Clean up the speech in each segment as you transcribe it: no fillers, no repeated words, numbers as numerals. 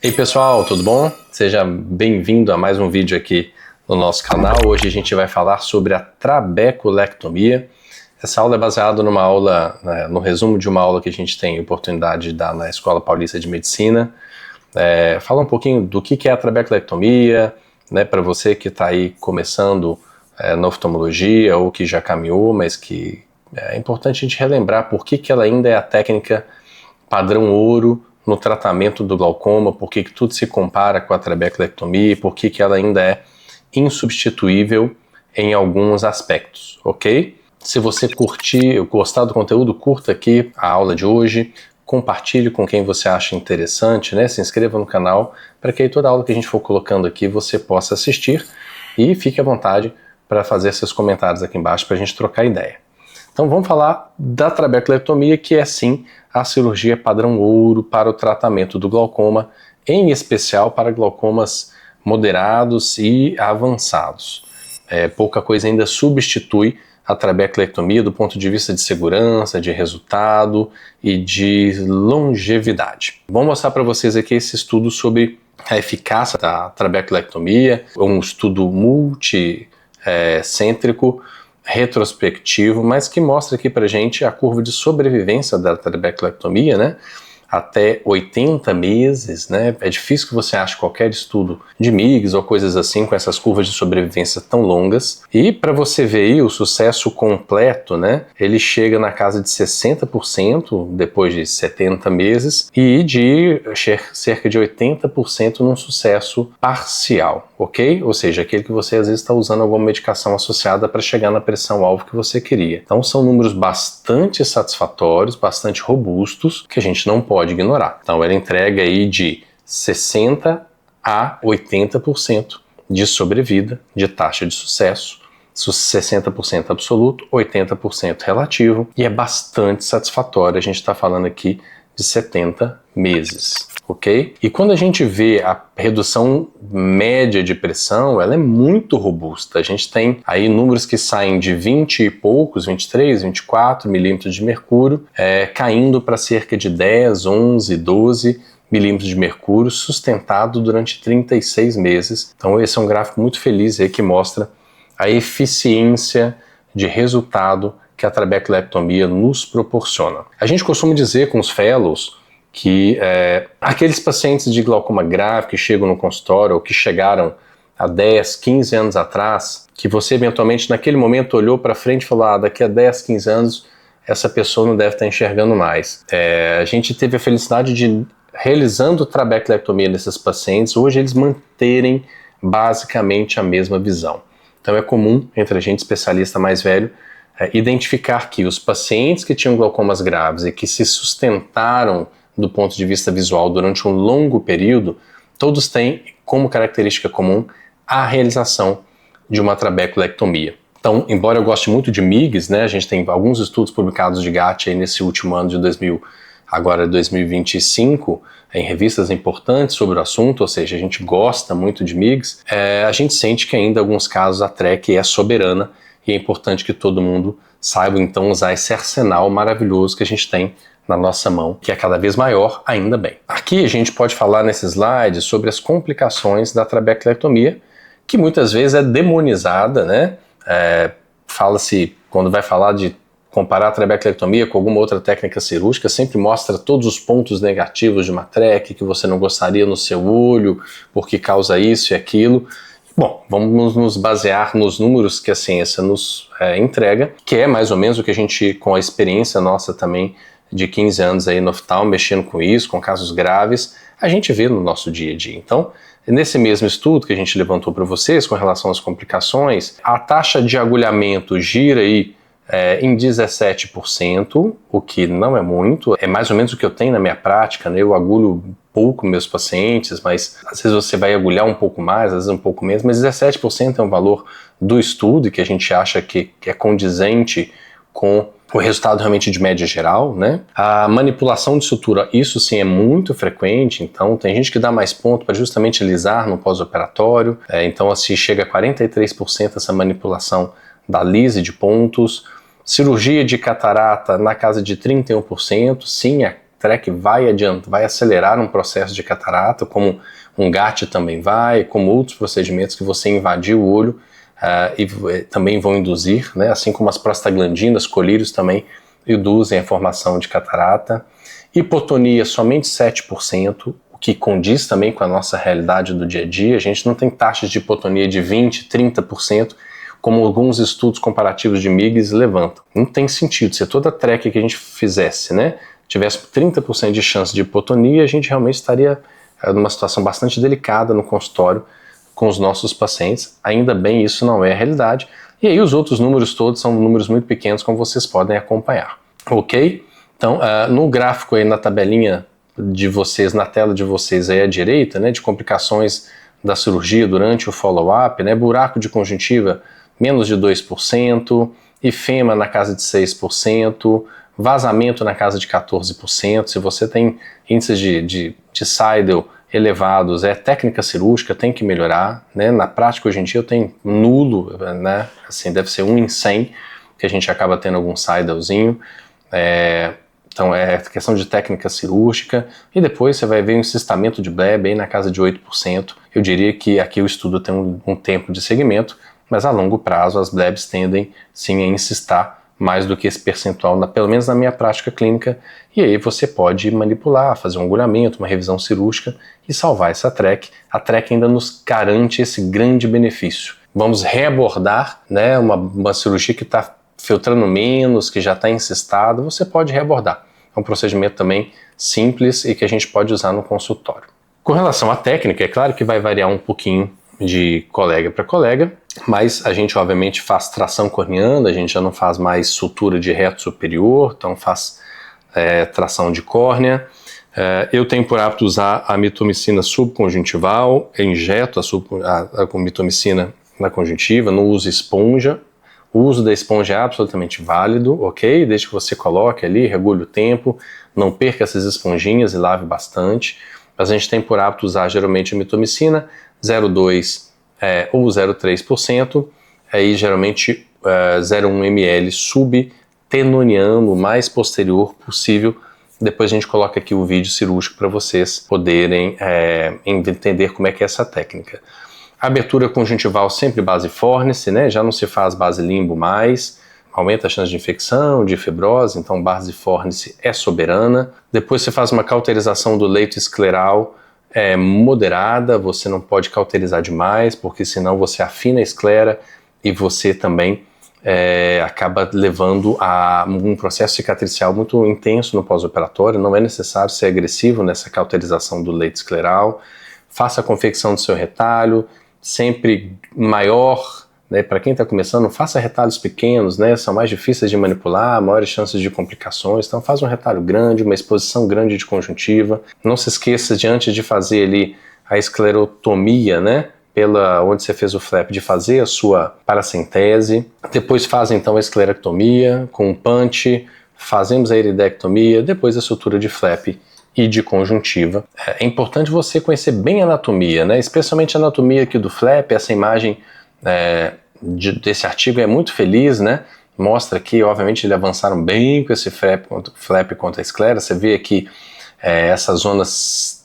Ei pessoal, tudo bom? Seja bem-vindo a mais um vídeo aqui no nosso canal. Hoje a gente vai falar sobre a trabeculectomia. Essa aula é baseada numa aula, no resumo de uma aula que a gente tem a oportunidade de dar na Escola Paulista de Medicina. Fala um pouquinho do que é a trabeculectomia, né, para você que está aí começando na oftalmologia ou que já caminhou, mas que é importante a gente relembrar por que ela ainda é a técnica padrão ouro no tratamento do glaucoma, por que tudo se compara com a trabeculectomia, por que ela ainda é insubstituível em alguns aspectos, ok? Se você gostar do conteúdo, curta aqui a aula de hoje, compartilhe com quem você acha interessante, né? Se inscreva no canal para que aí toda aula que a gente for colocando aqui você possa assistir e fique à vontade para fazer seus comentários aqui embaixo para a gente trocar ideia. Então vamos falar da trabeculectomia, que é sim a cirurgia padrão ouro para o tratamento do glaucoma, em especial para glaucomas moderados e avançados. Pouca coisa ainda substitui a trabeculectomia do ponto de vista de segurança, de resultado e de longevidade. Vou mostrar para vocês aqui esse estudo sobre a eficácia da trabeculectomia, um estudo multicêntrico, retrospectivo, mas que mostra aqui pra gente a curva de sobrevivência da trabeculectomia, né? Até 80 meses, né? É difícil que você ache qualquer estudo de MIGS ou coisas assim com essas curvas de sobrevivência tão longas. E para você ver aí o sucesso completo, né? Ele chega na casa de 60% depois de 70 meses e de cerca de 80% num sucesso parcial, ok? Ou seja, aquele que você às vezes está usando alguma medicação associada para chegar na pressão-alvo que você queria. Então são números bastante satisfatórios, bastante robustos, que a gente não pode ignorar. Então ela entrega aí de 60% a 80% de sobrevida, de taxa de sucesso, 60% absoluto, 80% relativo, e é bastante satisfatório. A gente está falando aqui de 70 meses, ok? E quando a gente vê a redução média de pressão, ela é muito robusta. A gente tem aí números que saem de 20 e poucos, 23, 24 milímetros de mercúrio, caindo para cerca de 10, 11, 12 milímetros de mercúrio, sustentado durante 36 meses. Então esse é um gráfico muito feliz aí que mostra a eficiência de resultado que a trabeculectomia nos proporciona. A gente costuma dizer com os fellows que aqueles pacientes de glaucoma grave que chegam no consultório ou que chegaram há 10, 15 anos atrás, que você eventualmente naquele momento olhou para frente e falou, daqui a 10, 15 anos essa pessoa não deve estar enxergando mais. A gente teve a felicidade de, realizando trabeculectomia nesses pacientes, hoje eles manterem basicamente a mesma visão. Então é comum entre a gente especialista mais velho identificar que os pacientes que tinham glaucomas graves e que se sustentaram do ponto de vista visual durante um longo período, todos têm como característica comum a realização de uma trabeculectomia. Então, embora eu goste muito de MIGS, né, a gente tem alguns estudos publicados de GAT aí nesse último ano de 2025, em revistas importantes sobre o assunto, ou seja, a gente gosta muito de MIGS, a gente sente que ainda em alguns casos a TREC é soberana e é importante que todo mundo saiba então usar esse arsenal maravilhoso que a gente tem na nossa mão, que é cada vez maior, ainda bem. Aqui a gente pode falar nesse slide sobre as complicações da trabeculectomia, que muitas vezes é demonizada, né? Fala-se, quando vai falar de comparar a trabeculectomia com alguma outra técnica cirúrgica, sempre mostra todos os pontos negativos de uma TREC que você não gostaria no seu olho, porque causa isso e aquilo. Bom, vamos nos basear nos números que a ciência nos entrega, que é mais ou menos o que a gente, com a experiência nossa também de 15 anos aí no oftalmo, mexendo com isso, com casos graves, a gente vê no nosso dia a dia. Então, nesse mesmo estudo que a gente levantou para vocês com relação às complicações, a taxa de agulhamento gira aí em 17%, o que não é muito, é mais ou menos o que eu tenho na minha prática, né? Eu agulho pouco meus pacientes, mas às vezes você vai agulhar um pouco mais, às vezes um pouco menos, mas 17% é um valor do estudo e que a gente acha que é condizente com o resultado realmente de média geral, né? A manipulação de sutura, isso sim é muito frequente, então tem gente que dá mais ponto para justamente alisar no pós-operatório, então assim chega a 43% essa manipulação da lise de pontos. Cirurgia de catarata na casa de 31%, sim, TREC vai acelerar um processo de catarata, como um GAT também vai, como outros procedimentos que você invadir o olho e também vão induzir, né? Assim como as prostaglandinas, colírios também induzem a formação de catarata. Hipotonia somente 7%, o que condiz também com a nossa realidade do dia a dia. A gente não tem taxas de hipotonia de 20%, 30%, como alguns estudos comparativos de MIGS levantam. Não tem sentido. Se toda a TREC que a gente fizesse, né, tivesse 30% de chance de hipotonia, a gente realmente estaria numa situação bastante delicada no consultório com os nossos pacientes. Ainda bem, isso não é a realidade. E aí os outros números todos são números muito pequenos, como vocês podem acompanhar. Ok? Então, no gráfico aí, na tabelinha de vocês, na tela de vocês aí à direita, né, de complicações da cirurgia durante o follow-up, né, buraco de conjuntiva menos de 2%, ifema na casa de 6%, vazamento na casa de 14%. Se você tem índices de Seidel elevados, técnica cirúrgica, tem que melhorar, né? Na prática, hoje em dia, eu tenho nulo, né? Assim, deve ser 1 em 100, que a gente acaba tendo algum Seidelzinho. Então, é questão de técnica cirúrgica. E depois você vai ver um encistamento de bleb aí na casa de 8%. Eu diria que aqui o estudo tem um tempo de segmento, mas a longo prazo as blebs tendem sim a incistar mais do que esse percentual, pelo menos na minha prática clínica, e aí você pode manipular, fazer um agulhamento, uma revisão cirúrgica e salvar essa TREC. A TREC ainda nos garante esse grande benefício. Vamos reabordar, né, uma cirurgia que está filtrando menos, que já está incistada, você pode reabordar. É um procedimento também simples e que a gente pode usar no consultório. Com relação à técnica, é claro que vai variar um pouquinho de colega para colega, mas a gente obviamente faz tração corneana, a gente já não faz mais sutura de reto superior, então faz tração de córnea. Eu tenho por hábito usar a mitomicina subconjuntival, eu injeto a mitomicina na conjuntiva, não uso esponja. O uso da esponja é absolutamente válido, ok? Desde que você coloque ali, regule o tempo, não perca essas esponjinhas e lave bastante. Mas a gente tem por hábito usar geralmente a mitomicina 0,2 ou 0,3%, aí geralmente 0,1 ml subtenoniano, o mais posterior possível. Depois a gente coloca aqui o vídeo cirúrgico para vocês poderem entender como é que é essa técnica. Abertura conjuntival sempre base fórnice, né? Já não se faz base limbo mais, aumenta a chance de infecção, de fibrose, então base fórnice é soberana. Depois você faz uma cauterização do leito escleral moderada, você não pode cauterizar demais, porque senão você afina a esclera e você também acaba levando a um processo cicatricial muito intenso no pós-operatório. Não é necessário ser agressivo nessa cauterização do leito escleral. Faça a confecção do seu retalho, sempre maior, né? Para quem está começando, faça retalhos pequenos, né? São mais difíceis de manipular, maiores chances de complicações, então faz um retalho grande, uma exposição grande de conjuntiva. Não se esqueça de, antes de fazer ali a esclerotomia, né? Onde você fez o flap, de fazer a sua paracentese. Depois faz então a esclerectomia com um punch, fazemos a iridectomia, depois a sutura de flap e de conjuntiva. É importante você conhecer bem a anatomia, né? Especialmente a anatomia aqui do flap. Essa imagem desse artigo é muito feliz, né? Mostra que, obviamente, eles avançaram bem com esse flap contra a esclera. Você vê aqui essa zona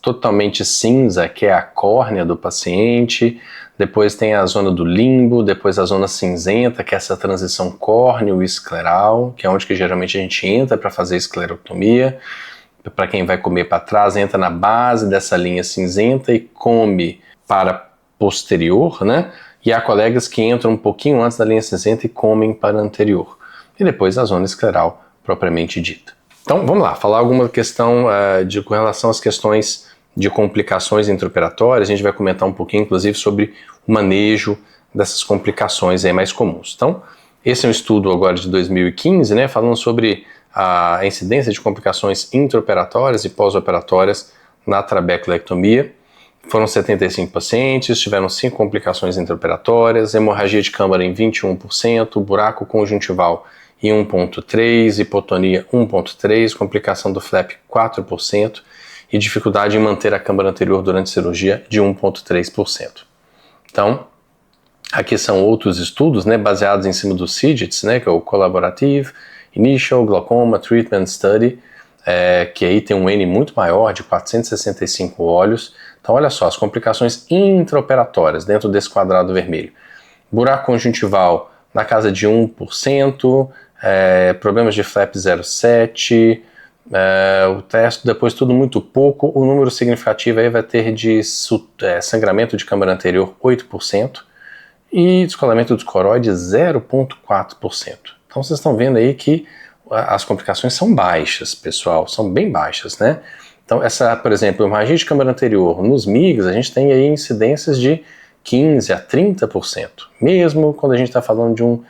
totalmente cinza, que é a córnea do paciente. Depois tem a zona do limbo, depois a zona cinzenta, que é essa transição córneo-escleral, que é onde que geralmente a gente entra para fazer esclerotomia. Para quem vai comer para trás, entra na base dessa linha cinzenta e come para posterior, né? E há colegas que entram um pouquinho antes da linha cinzenta e comem para anterior. E depois a zona escleral propriamente dita. Então vamos lá, falar alguma questão com relação às questões de complicações intraoperatórias. A gente vai comentar um pouquinho, inclusive, sobre o manejo dessas complicações aí mais comuns. Então, esse é um estudo agora de 2015, né? Falando sobre a incidência de complicações intraoperatórias e pós-operatórias na trabeculectomia. Foram 75 pacientes, tiveram 5 complicações intraoperatórias, hemorragia de câmara em 21%, buraco conjuntival em 1,3%, hipotonia 1,3%, complicação do flap 4% e dificuldade em manter a câmara anterior durante a cirurgia de 1,3%. Então, aqui são outros estudos, né, baseados em cima do CIGITS, né, que é o Collaborative Initial Glaucoma Treatment Study, que aí tem um N muito maior, de 465 olhos. Então olha só, as complicações intraoperatórias dentro desse quadrado vermelho. Buraco conjuntival na casa de 1%, problemas de flap 0,7%, o teste, depois tudo muito pouco. O número significativo aí vai ter de sangramento de câmara anterior 8% e descolamento do coroide 0,4%. Então vocês estão vendo aí que as complicações são baixas, pessoal, são bem baixas, né? Então por exemplo, hemorragia de câmara anterior nos MIGs, a gente tem aí incidências de 15% a 30%, mesmo quando a gente está falando de um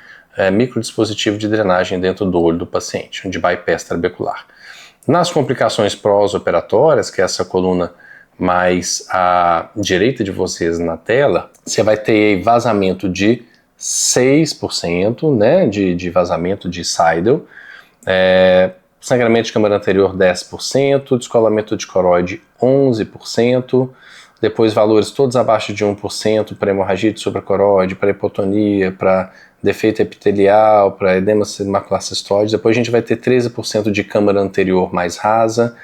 microdispositivo de drenagem dentro do olho do paciente, de bypass trabecular. Nas complicações pós-operatórias, que é essa coluna mais à direita de vocês na tela, você vai ter vazamento de 6%, né, de vazamento de Seidel, sangramento de câmara anterior 10%, descolamento de coroide 11%, depois valores todos abaixo de 1% para hemorragia de supracoroide, para hipotonia, para defeito epitelial, para edema macular cistoide. Depois a gente vai ter 13% de câmara anterior mais rasa,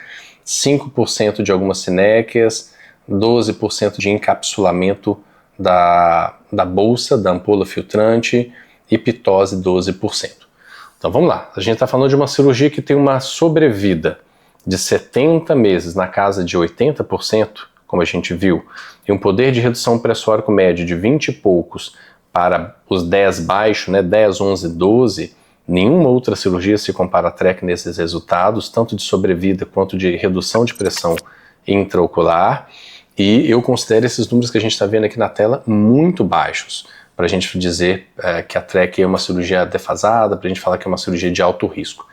5% de algumas sinéquias, 12% de encapsulamento da bolsa, da ampola filtrante, e pitose 12%. Então vamos lá, a gente está falando de uma cirurgia que tem uma sobrevida de 70 meses na casa de 80%, como a gente viu, e um poder de redução pressórico médio de 20 e poucos para os 10 baixo, né, 10, 11, 12, nenhuma outra cirurgia se compara a TREC nesses resultados, tanto de sobrevida quanto de redução de pressão intraocular, e eu considero esses números que a gente está vendo aqui na tela muito baixos, para a gente dizer que a TREC é uma cirurgia defasada, para a gente falar que é uma cirurgia de alto risco.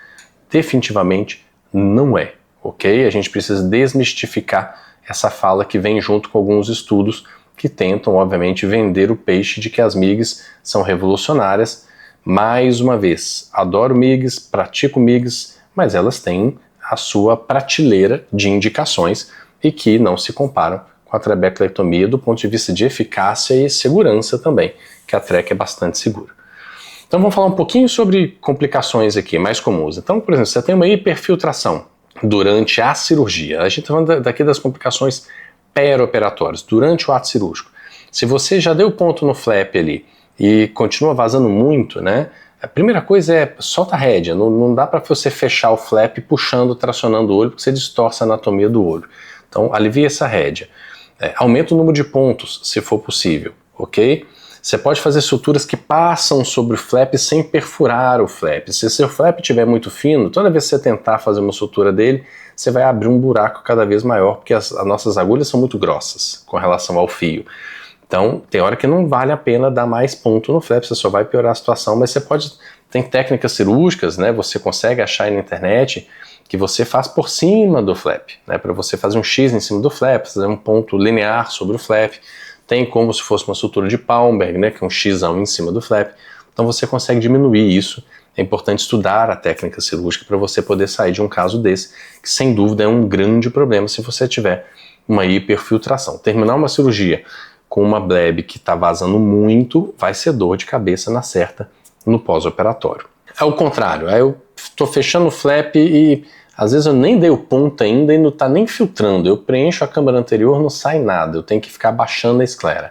Definitivamente não é, ok? A gente precisa desmistificar essa fala que vem junto com alguns estudos que tentam, obviamente, vender o peixe de que as MIGs são revolucionárias. Mais uma vez, adoro MIGs, pratico MIGs, mas elas têm a sua prateleira de indicações e que não se comparam com a trabeculectomia do ponto de vista de eficácia e segurança também, que a TREC é bastante segura. Então vamos falar um pouquinho sobre complicações aqui, mais comuns. Então, por exemplo, você tem uma hiperfiltração durante a cirurgia. A gente está falando daqui das complicações pré-operatórias, durante o ato cirúrgico. Se você já deu ponto no flap ali e continua vazando muito, né? A primeira coisa é solta a rédea, não dá para você fechar o flap puxando, tracionando o olho, porque você distorce a anatomia do olho. Então alivia essa rédea. Aumenta o número de pontos, se for possível, ok? Você pode fazer suturas que passam sobre o flap sem perfurar o flap. Se seu flap estiver muito fino, toda vez que você tentar fazer uma sutura dele, você vai abrir um buraco cada vez maior, porque as nossas agulhas são muito grossas com relação ao fio. Então, tem hora que não vale a pena dar mais ponto no flap, você só vai piorar a situação, mas você pode... Tem técnicas cirúrgicas, né? Você consegue achar aí na internet que você faz por cima do flap, né? Para você fazer um X em cima do flap, fazer um ponto linear sobre o flap. Tem como se fosse uma sutura de Palmberg, né, que é um Xão em cima do flap. Então você consegue diminuir isso. É importante estudar a técnica cirúrgica para você poder sair de um caso desse, que sem dúvida é um grande problema se você tiver uma hiperfiltração. Terminar uma cirurgia com uma bleb que está vazando muito vai ser dor de cabeça na certa no pós-operatório. É o contrário, aí eu estou fechando o flap e às vezes eu nem dei o ponto ainda e não está nem filtrando. Eu preencho a câmara anterior, não sai nada. Eu tenho que ficar baixando a esclera.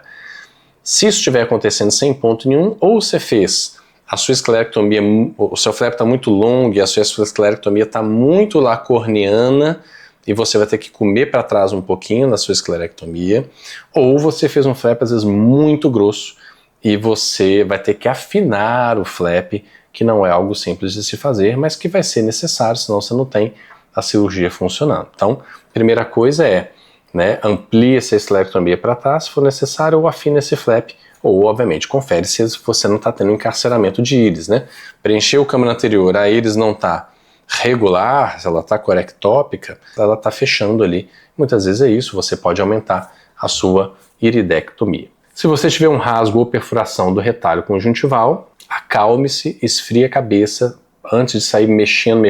Se isso estiver acontecendo sem ponto nenhum, ou você fez a sua esclerectomia, o seu flap está muito longo e a sua esclerectomia está muito lacorniana e você vai ter que comer para trás um pouquinho na sua esclerectomia, ou você fez um flap às vezes muito grosso e você vai ter que afinar o flap, que não é algo simples de se fazer, mas que vai ser necessário, senão você não tem a cirurgia funcionando. Então, primeira coisa é, né, amplie essa esclerectomia para trás, se for necessário, ou afine esse flap, ou, obviamente, confere se você não está tendo encarceramento de íris, né? Preencheu a câmara anterior, a íris não está regular, se ela está corectópica, ela está fechando ali. Muitas vezes é isso, você pode aumentar a sua iridectomia. Se você tiver um rasgo ou perfuração do retalho conjuntival, acalme-se, esfrie a cabeça, antes de sair mexendo,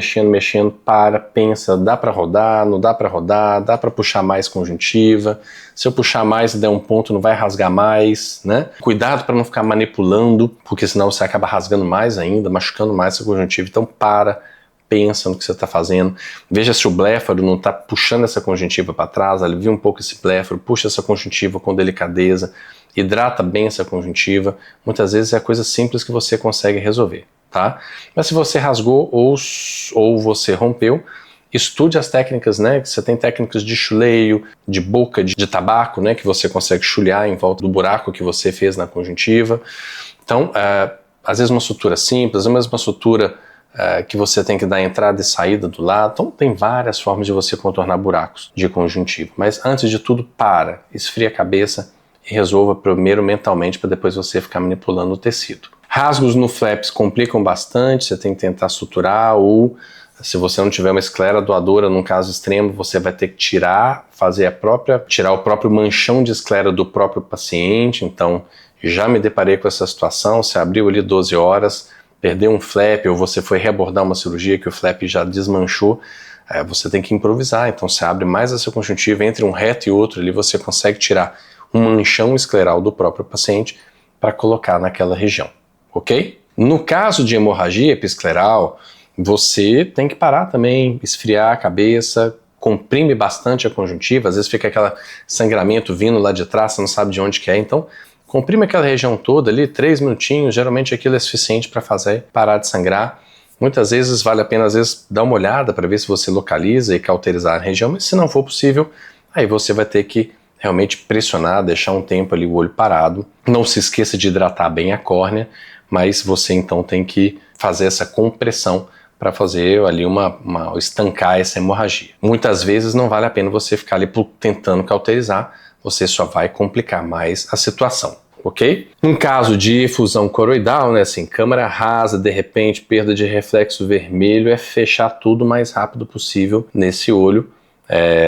pensa, dá para rodar, não dá para rodar, dá para puxar mais conjuntiva, se eu puxar mais e der um ponto não vai rasgar mais, né? Cuidado para não ficar manipulando, porque senão você acaba rasgando mais ainda, machucando mais a conjuntiva, então pensa no que você está fazendo, veja se o bléfaro não está puxando essa conjuntiva para trás, alivia um pouco esse bléfaro, puxa essa conjuntiva com delicadeza, hidrata bem essa conjuntiva. Muitas vezes é coisa simples que você consegue resolver, tá? Mas se você rasgou ou você rompeu, estude as técnicas, né? Você tem técnicas de chuleio, de boca de tabaco, né? Que você consegue chulhar em volta do buraco que você fez na conjuntiva. Então, às vezes uma sutura simples, às vezes uma sutura que você tem que dar entrada e saída do lado. Então, tem várias formas de você contornar buracos de conjuntiva. Mas, antes de tudo, esfria a cabeça e resolva primeiro mentalmente para depois você ficar manipulando o tecido. Rasgos no flaps complicam bastante, você tem que tentar suturar ou... Se você não tiver uma esclera doadora, num caso extremo, você vai ter que tirar o próprio manchão de esclera do próprio paciente. Então, já me deparei com essa situação, você abriu ali 12 horas, perdeu um flap, ou você foi reabordar uma cirurgia que o flap já desmanchou, você tem que improvisar. Então, você abre mais essa conjuntiva, entre um reto e outro, ali você consegue tirar um manchão escleral do próprio paciente para colocar naquela região, ok? No caso de hemorragia episcleral, você tem que parar também, esfriar a cabeça, comprime bastante a conjuntiva, às vezes fica aquele sangramento vindo lá de trás, você não sabe de onde que é, então comprime aquela região toda ali, 3 minutinhos, geralmente aquilo é suficiente para fazer parar de sangrar. Muitas vezes vale a pena, às vezes, dar uma olhada para ver se você localiza e cauterizar a região, mas se não for possível, aí você vai ter que realmente pressionar, deixar um tempo ali o olho parado. Não se esqueça de hidratar bem a córnea, mas você então tem que fazer essa compressão para fazer ali estancar essa hemorragia. Muitas vezes não vale a pena você ficar ali tentando cauterizar, você só vai complicar mais a situação, ok? Em caso de efusão coroidal, né, assim, câmara rasa, de repente, perda de reflexo vermelho, é fechar tudo o mais rápido possível nesse olho.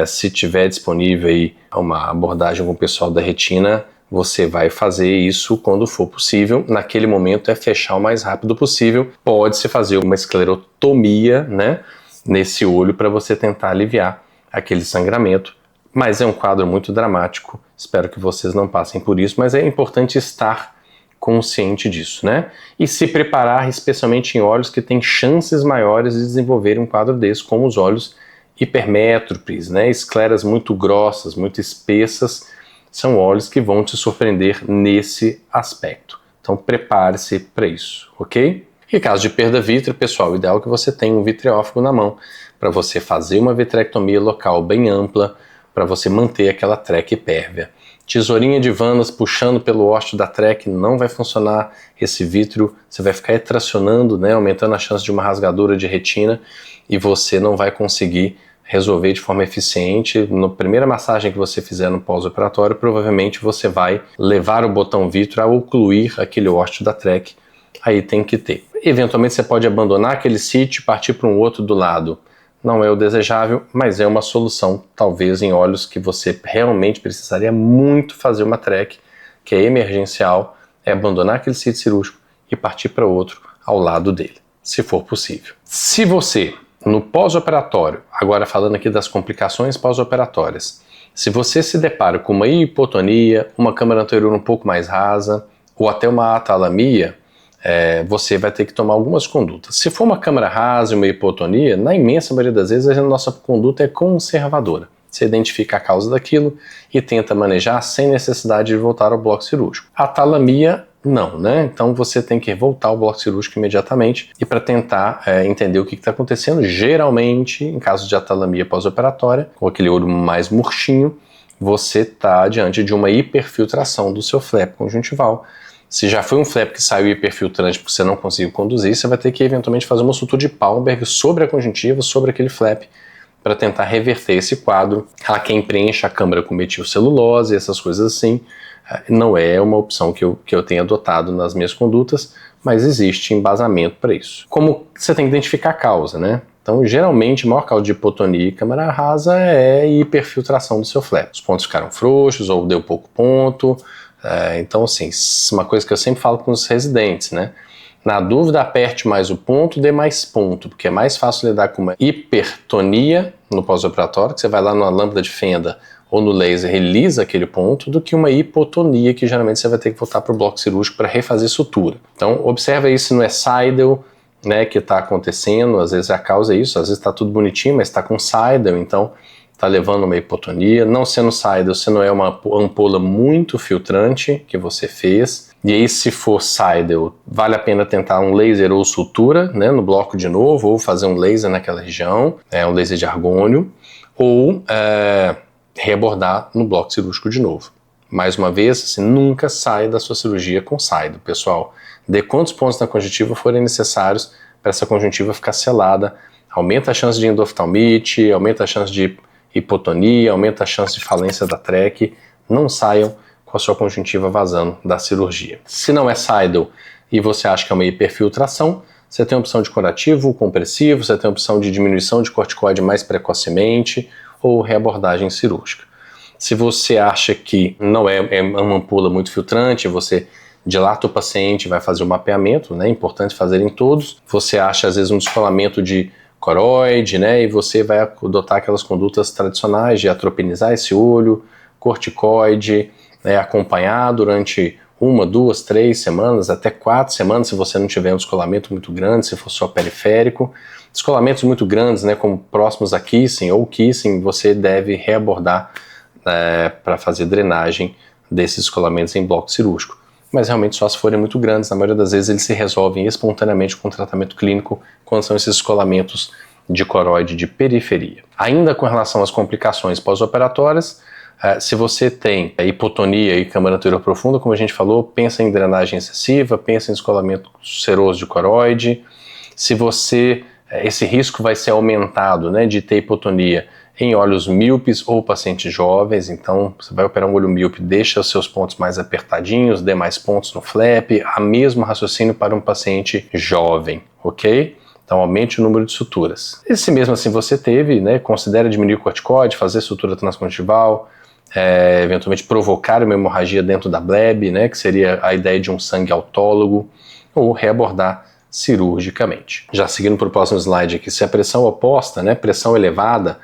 Se tiver disponível aí uma abordagem com o pessoal da retina, você vai fazer isso quando for possível. Naquele momento é fechar o mais rápido possível. Pode-se fazer uma esclerotomia, né, nesse olho para você tentar aliviar aquele sangramento. Mas é um quadro muito dramático. Espero que vocês não passem por isso, mas é importante estar consciente disso, né? E se preparar, especialmente em olhos que têm chances maiores de desenvolver um quadro desse, como os olhos hipermétropes, né? Escleras muito grossas, muito espessas, são olhos que vão te surpreender nesse aspecto. Então prepare-se para isso, ok? Em caso de perda vítrea, pessoal, o ideal é que você tenha um vitreófago na mão para você fazer uma vitrectomia local bem ampla, para você manter aquela traque pérvia. Tesourinha de Vannas puxando pelo ósteo da traque não vai funcionar. Esse vítreo você vai ficar tracionando, né, aumentando a chance de uma rasgadura de retina e você não vai conseguir resolver de forma eficiente. Na primeira massagem que você fizer no pós-operatório, provavelmente você vai levar o botão vítreo a ocluir aquele ósteo da traque. Aí tem que ter. Eventualmente você pode abandonar aquele sítio e partir para um outro do lado. Não é o desejável, mas é uma solução, talvez em olhos que você realmente precisaria muito fazer uma traque, que é emergencial, é abandonar aquele sítio cirúrgico e partir para outro ao lado dele, se for possível. Se você, no pós-operatório, agora falando aqui das complicações pós-operatórias, se você se depara com uma hipotonia, uma câmara anterior um pouco mais rasa, ou até uma atalamia, você vai ter que tomar algumas condutas. Se for uma câmara rasa e uma hipotonia, na imensa maioria das vezes a nossa conduta é conservadora. Você identifica a causa daquilo e tenta manejar sem necessidade de voltar ao bloco cirúrgico. A atalamia, não, né? Então você tem que voltar ao bloco cirúrgico imediatamente e para tentar entender o que está acontecendo. Geralmente, em caso de atalamia pós-operatória, com aquele olho mais murchinho, você está diante de uma hiperfiltração do seu flap conjuntival. Se já foi um flap que saiu hiperfiltrante porque você não conseguiu conduzir, você vai ter que eventualmente fazer uma sutura de Palmberg sobre a conjuntiva, sobre aquele flap, para tentar reverter esse quadro. Há quem preencha a câmara com metilcelulose, essas coisas assim. Não é uma opção que eu tenho adotado nas minhas condutas, mas existe embasamento para isso. Como você tem que identificar a causa, né? Então, geralmente, a maior causa de hipotonia e câmara rasa é hiperfiltração do seu flap. Os pontos ficaram frouxos ou deu pouco ponto. Então, assim, uma coisa que eu sempre falo com os residentes, né? Na dúvida, aperte mais o ponto, dê mais ponto, porque é mais fácil lidar com uma hipertonia no pós-operatório, que você vai lá numa lâmpada de fenda ou no laser e lisa aquele ponto, do que uma hipotonia, que geralmente você vai ter que voltar para o bloco cirúrgico para refazer sutura. Então, observa aí se não é Seidel, né, que está acontecendo. Às vezes a causa é isso, às vezes está tudo bonitinho, mas está com Seidel, então está levando uma hipotonia. Não sendo Seidel, se não é uma ampola muito filtrante que você fez. E aí, se for Seidel, vale a pena tentar um laser ou sutura, né, no bloco de novo, ou fazer um laser naquela região, um laser de argônio, ou reabordar no bloco cirúrgico de novo. Mais uma vez, assim, nunca sai da sua cirurgia com Seidel, pessoal. Dê quantos pontos na conjuntiva forem necessários para essa conjuntiva ficar selada. Aumenta a chance de endoftalmite, aumenta a chance de hipotonia, aumenta a chance de falência da traque. Não saiam com a sua conjuntiva vazando da cirurgia. Se não é Seidel e você acha que é uma hiperfiltração, você tem a opção de curativo, compressivo, você tem a opção de diminuição de corticoide mais precocemente ou reabordagem cirúrgica. Se você acha que não é uma ampola muito filtrante, você dilata o paciente, vai fazer o mapeamento, né? É importante fazer em todos. Você acha às vezes um descolamento de coroide, né? E você vai adotar aquelas condutas tradicionais de atropinizar esse olho, corticoide, né? Acompanhar durante 1, 2, 3 semanas, até 4 semanas, se você não tiver um descolamento muito grande, se for só periférico. Descolamentos muito grandes, né? Como próximos a kissing ou kissing, você deve reabordar para fazer drenagem desses descolamentos em bloco cirúrgico. Mas realmente só se forem muito grandes, na maioria das vezes eles se resolvem espontaneamente com tratamento clínico quando são esses descolamentos de coroide de periferia. Ainda com relação às complicações pós-operatórias, se você tem hipotonia e câmara anterior profunda, como a gente falou, pensa em drenagem excessiva, pensa em descolamento seroso de coroide. Se você, esse risco vai ser aumentado, né, de ter hipotonia em olhos míopes ou pacientes jovens, então você vai operar um olho míope, deixa os seus pontos mais apertadinhos, dê mais pontos no flap, a mesmo raciocínio para um paciente jovem, ok? Então aumente o número de suturas. E se mesmo assim você teve, né, considere diminuir o corticoide, fazer sutura transconjuntival, eventualmente provocar uma hemorragia dentro da bleb, né, que seria a ideia de um sangue autólogo, ou reabordar cirurgicamente. Já seguindo para o próximo slide aqui, se a pressão oposta, né, pressão elevada,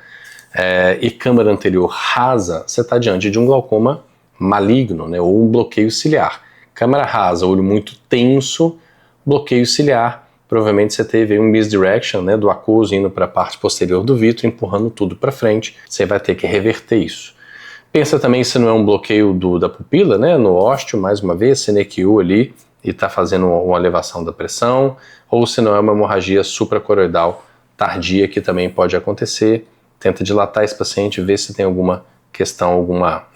e câmara anterior rasa, você está diante de um glaucoma maligno, né, ou um bloqueio ciliar. Câmara rasa, olho muito tenso, bloqueio ciliar, provavelmente você teve um misdirection, né, do aquoso indo para a parte posterior do vítreo, empurrando tudo para frente, você vai ter que reverter isso. Pensa também se não é um bloqueio da pupila, né, no ósteo, mais uma vez, CNQ ali, e está fazendo uma elevação da pressão, ou se não é uma hemorragia supracoroidal tardia, que também pode acontecer. Tenta dilatar esse paciente, ver se tem alguma questão,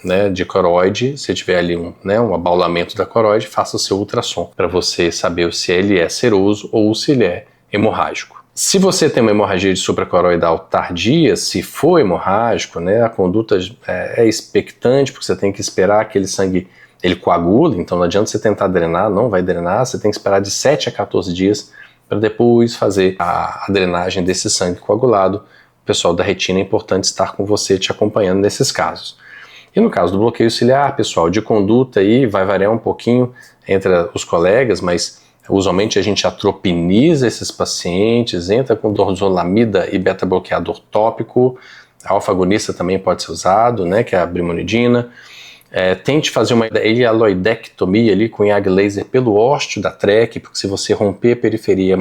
né, de coroide. Se tiver ali um abaulamento da coroide, faça o seu ultrassom para você saber se ele é seroso ou se ele é hemorrágico. Se você tem uma hemorragia de supracoroidal tardia, se for hemorrágico, né, a conduta é expectante, porque você tem que esperar que aquele sangue ele coagula, então não adianta você tentar drenar, não vai drenar, você tem que esperar de 7 a 14 dias para depois fazer a drenagem desse sangue coagulado. O pessoal da retina é importante estar com você te acompanhando nesses casos. E no caso do bloqueio ciliar, pessoal, de conduta aí vai variar um pouquinho entre os colegas, mas usualmente a gente atropiniza esses pacientes, entra com dorzolamida e beta-bloqueador tópico, a alfa-agonista também pode ser usado, né, que é a brimonidina. Tente fazer uma hialoidectomia ali com IAG laser pelo ósteo da traque, porque se você romper a periferia,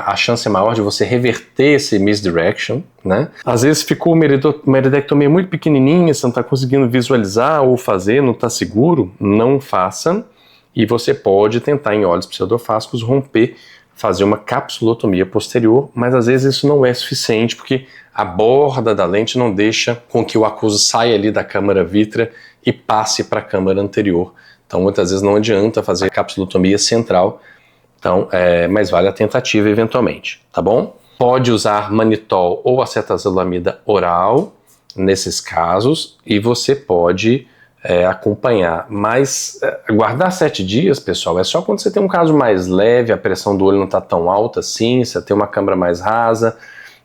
a chance é maior de você reverter esse misdirection, né? Às vezes ficou uma iridectomia muito pequenininha, você não está conseguindo visualizar ou fazer, não está seguro, não faça. E você pode tentar em olhos pseudofásicos romper, fazer uma capsulotomia posterior, mas às vezes isso não é suficiente, porque a borda da lente não deixa com que o aquoso saia ali da câmara vítrea e passe para a câmara anterior. Então muitas vezes não adianta fazer a capsulotomia central, então, mas vale a tentativa eventualmente, tá bom? Pode usar manitol ou acetazolamida oral nesses casos e você pode acompanhar, mas guardar 7 dias, pessoal, é só quando você tem um caso mais leve, a pressão do olho não está tão alta assim, você tem uma câmara mais rasa,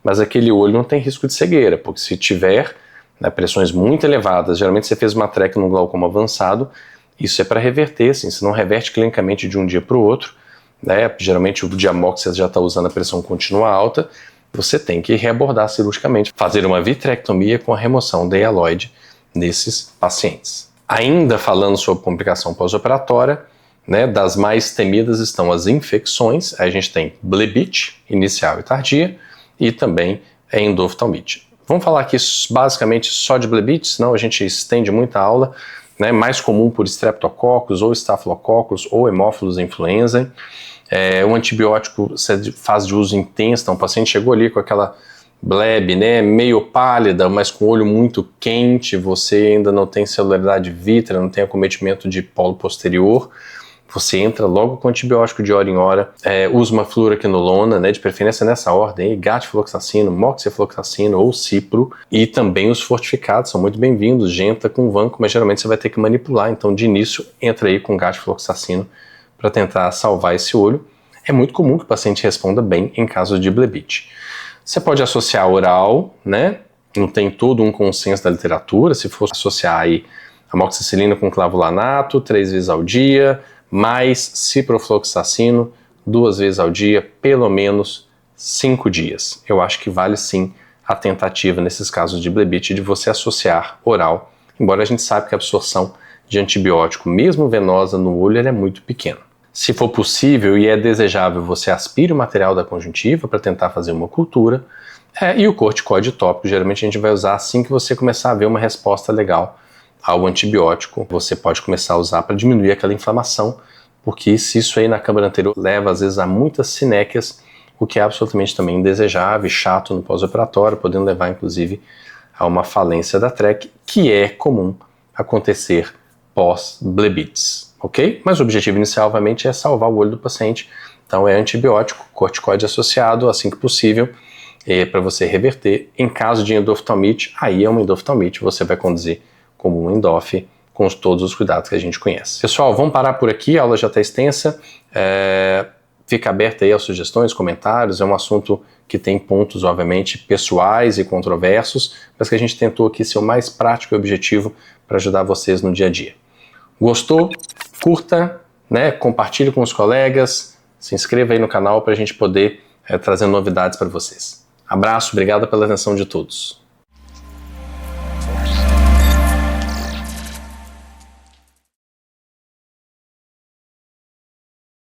mas aquele olho não tem risco de cegueira, porque se tiver pressões muito elevadas, geralmente você fez uma traque num glaucoma avançado, isso é para reverter, assim, se não reverte clinicamente de um dia para o outro, né, geralmente o Diamox você já está usando a pressão contínua alta, você tem que reabordar cirurgicamente, fazer uma vitrectomia com a remoção da hialoide nesses pacientes. Ainda falando sobre complicação pós-operatória, né? Das mais temidas estão as infecções, aí a gente tem blebite, inicial e tardia, e também endoftalmite. Vamos falar aqui basicamente só de blebite, senão a gente estende muita aula, né? Mais comum por Streptococcus ou Staphylococcus ou Haemophilus influenzae. O antibiótico faz de uso intenso, então o paciente chegou ali com aquela bleb, né, meio pálida, mas com o olho muito quente, você ainda não tem celularidade vítrea, não tem acometimento de polo posterior, você entra logo com antibiótico de hora em hora, usa uma fluoroquinolona, né, de preferência nessa ordem, gatfloxacino, moxifloxacino ou cipro, e também os fortificados são muito bem-vindos, genta com vanco, mas geralmente você vai ter que manipular, então de início entra aí com gatfloxacino para tentar salvar esse olho. É muito comum que o paciente responda bem em caso de blebite. Você pode associar oral, né? Não tem todo um consenso da literatura, se for associar aí amoxicilina com clavulanato 3 vezes ao dia, mais ciprofloxacino 2 vezes ao dia, pelo menos 5 dias. Eu acho que vale sim a tentativa nesses casos de blebite de você associar oral, embora a gente saiba que a absorção de antibiótico, mesmo venosa no olho, ela é muito pequena. Se for possível e é desejável, você aspire o material da conjuntiva para tentar fazer uma cultura. E o corticoide tópico, geralmente a gente vai usar assim que você começar a ver uma resposta legal ao antibiótico. Você pode começar a usar para diminuir aquela inflamação, porque se isso aí na câmara anterior leva às vezes a muitas sinéquias, o que é absolutamente também indesejável e chato no pós-operatório, podendo levar inclusive a uma falência da trec, que é comum acontecer pós-blebites. Ok? Mas o objetivo inicial, obviamente, é salvar o olho do paciente. Então é antibiótico, corticoide associado, assim que possível, para você reverter. Em caso de endoftalmite, aí é uma endoftalmite, você vai conduzir como um endof, com todos os cuidados que a gente conhece. Pessoal, vamos parar por aqui, a aula já está extensa. Fica aberta aí às sugestões, comentários, é um assunto que tem pontos, obviamente, pessoais e controversos, mas que a gente tentou aqui ser o mais prático e objetivo para ajudar vocês no dia a dia. Gostou? Curta, né? Compartilhe com os colegas, se inscreva aí no canal para a gente poder trazer novidades para vocês. Abraço, obrigado pela atenção de todos.